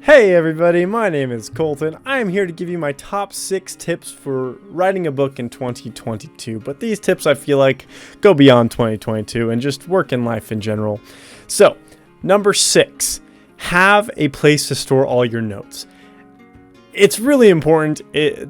Hey everybody, my name is Colton. I am here to give you my top 6 tips for writing a book in 2022. But these tips I feel like go beyond 2022 and just work in life in general. So, number 6, have a place to store all your notes. It's really important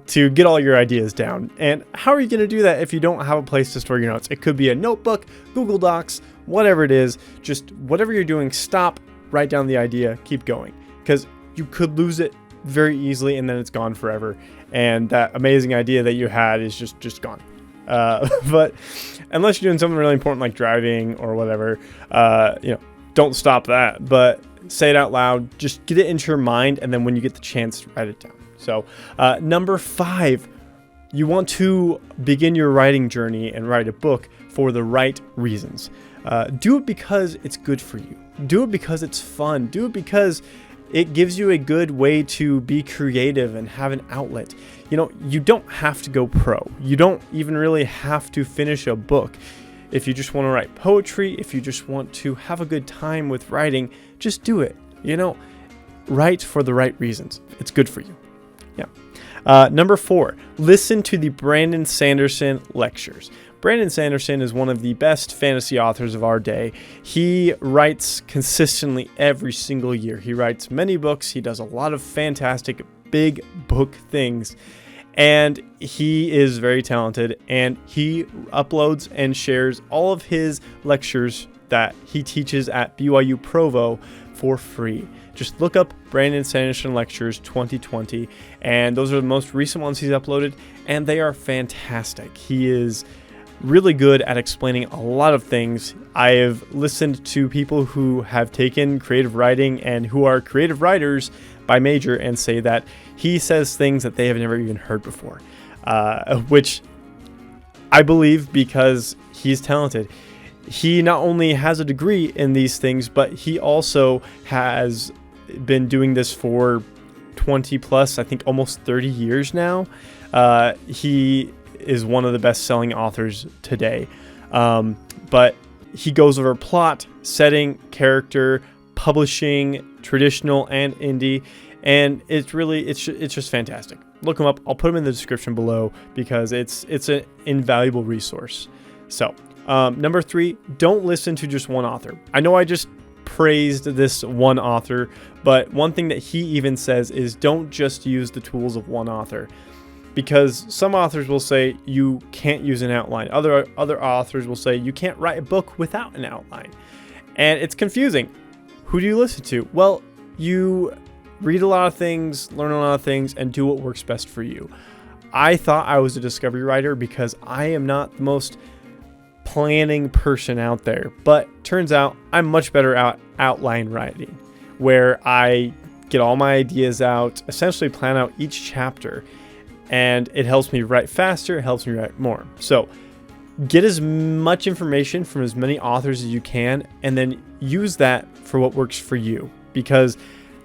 to get all your ideas down. And how are you going to do that if you don't have a place to store your notes? It could be a notebook, Google Docs, whatever it is. Just whatever you're doing, stop, write down the idea, keep going. Because you could lose it very easily and then it's gone forever. And that amazing idea that you had is just gone. But unless you're doing something really important like driving or whatever, don't stop that. But say it out loud, just get it into your mind, and then when you get the chance, write it down. So number 5, you want to begin your writing journey and write a book for the right reasons. Do it because it's good for you. Do it because it's fun. Do it because it gives you a good way to be creative and have an outlet. You don't have to go pro. You don't even really have to finish a book. If you just want to write poetry, if you just want to have a good time with writing, just do it. Write for the right reasons. It's good for you. Yeah. Number 4, listen to the Brandon Sanderson lectures. Brandon Sanderson is one of the best fantasy authors of our day. He writes consistently every single year. He writes many books. He does a lot of fantastic big book things. And he is very talented, and he uploads and shares all of his lectures that he teaches at BYU Provo for free. Just look up Brandon Sanderson Lectures 2020, and those are the most recent ones he's uploaded, and they are fantastic. He is really good at explaining a lot of things. I have listened to people who have taken creative writing and who are creative writers by major and say that he says things that they have never even heard before, which I believe because he's talented. He not only has a degree in these things, but he also has been doing this for 20 plus, I think almost 30 years now. He is one of the best-selling authors today. But he goes over plot, setting, character, publishing, traditional and indie, and it's just fantastic. Look him up. I'll put him in the description below because it's an invaluable resource. So, number 3, don't listen to just one author. I know I just praised this one author, but one thing that he even says is don't just use the tools of one author. Because some authors will say you can't use an outline. Other authors will say you can't write a book without an outline. And it's confusing. Who do you listen to? Well, you read a lot of things, learn a lot of things, and do what works best for you. I thought I was a discovery writer because I am not the most planning person out there. But turns out I'm much better at outline writing, where I get all my ideas out, essentially plan out each chapter. And it helps me write faster, it helps me write more. So get as much information from as many authors as you can, and then use that for what works for you. Because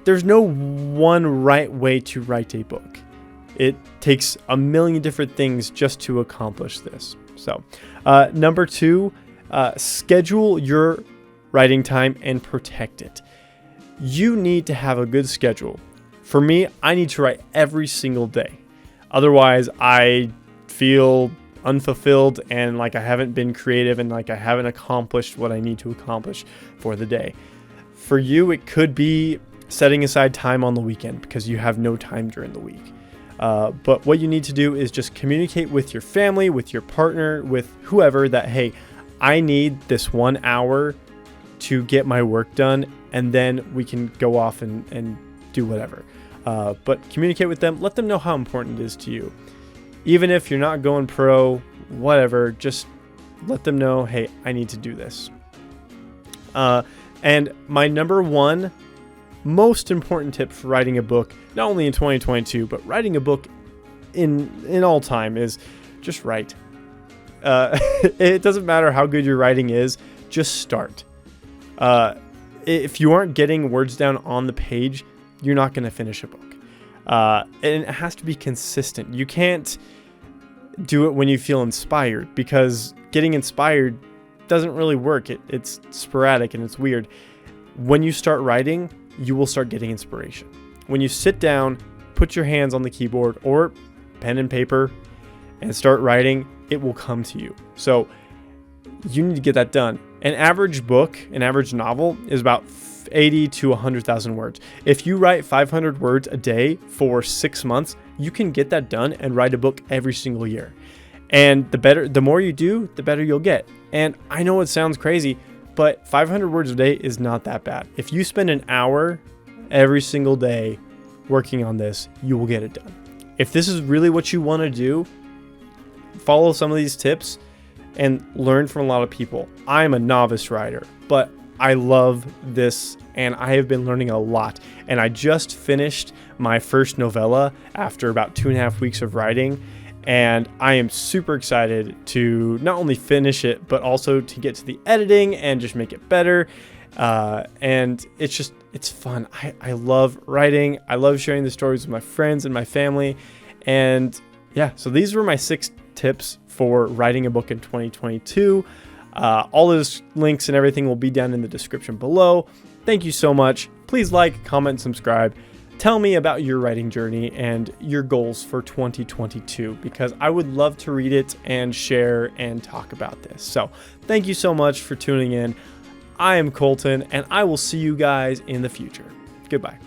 there's no one right way to write a book. It takes a million different things just to accomplish this. So number 2, schedule your writing time and protect it. You need to have a good schedule. For me, I need to write every single day. Otherwise, I feel unfulfilled and like I haven't been creative and like I haven't accomplished what I need to accomplish for the day. For you, it could be setting aside time on the weekend because you have no time during the week. But what you need to do is just communicate with your family, with your partner, with whoever that, hey, I need this 1 hour to get my work done, and then we can go off and do whatever. But communicate with them. Let them know how important it is to you. Even if you're not going pro, whatever, just let them know, hey, I need to do this. And my number 1 most important tip for writing a book, not only in 2022, but writing a book in all time, is just write. It doesn't matter how good your writing is, just start. If you aren't getting words down on the page, you're not going to finish a book. And it has to be consistent. You can't do it when you feel inspired, because getting inspired doesn't really work. It's sporadic and it's weird. When you start writing, you will start getting inspiration. when you sit down, put your hands on the keyboard or pen and paper and start writing, it will come to you. So you need to get that done. An average book, an average novel is about 80 to 100,000 words. If you write 500 words a day for 6 months, you can get that done and write a book every single year. And the more you do, the better you'll get. And I know it sounds crazy, but 500 words a day is not that bad. If you spend an hour every single day working on this, you will get it done. If this is really what you want to do, follow some of these tips and learn from a lot of people. I'm a novice writer, but I love this and I have been learning a lot. And I just finished my first novella after about 2.5 weeks of writing. And I am super excited to not only finish it, but also to get to the editing and just make it better. And it's fun. I love writing. I love sharing the stories with my friends and my family. And yeah, so these were my 6 tips for writing a book in 2022. All those links and everything will be down in the description below. Thank you so much. Please like, comment, subscribe. Tell me about your writing journey and your goals for 2022, because I would love to read it and share and talk about this. So thank you so much for tuning in. I am Colton, and I will see you guys in the future. Goodbye.